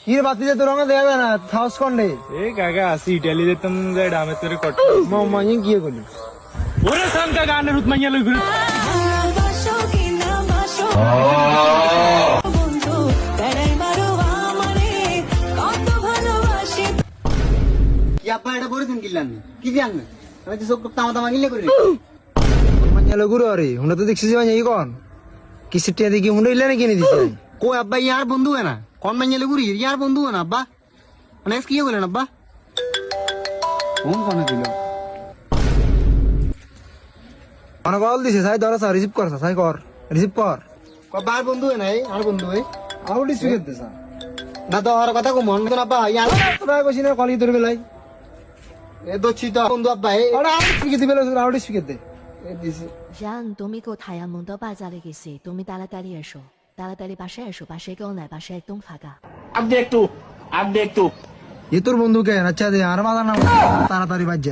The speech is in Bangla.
কি বাতি যে তোর রঙে দেয়া যায় না সাহস কন্ডে এ কাকা আসি ইটালি যেতাম যাই ডামে তোরে কট মাম্মা ইয়ে কি করলি ওরে সামকা গানের হুত মাইয়া লই ঘুরে কি আব্বা এটা বলেছেন কিনলেন কি জানবেন আমি তো সব তামা তামা কিনলে করি মাঞ্জালো গুরু আরে হুনা তো দেখছিস মাঞ্জা ই কোন কি সিটিয়া দেখি হুনা ইলে না কিনে দিছে কো আব্বা ইয়ার বন্ধু হয় না কোন মাইলে গুরি ইয়ার বন্ধু হয় না আব্বা মানে কি বলেন আব্বা কোন কোনে দিল অনেক কল দিছে সাই ধরা সা রিসিভ কর সাই কর রিসিভ কর কবার বন্ধু হয় না আর বন্ধু হয় আউট স্পিকার দে সা না তো আর কথা কো মন তো আব্বা ইয়ার তোরা কইছিস না কলি তোর বেলাই এ দচ্ছি তো বন্ধু আব্বা এ আরে আউট স্পিকার দিবে আউট স্পিকার দে এ দিছে জান তুমি কোথায় এমন তো বাজারে গেছি তুমি তাড়াতাড়ি এসো তাড়াতাড়ি বাসায় এসো বাসায় কেউ নাই বাসায় একদম ফাঁকা अब देख तू এ তোর বন্ধু কেন আচ্ছা দে আর মাথা না তাড়াতাড়ি বাজ যা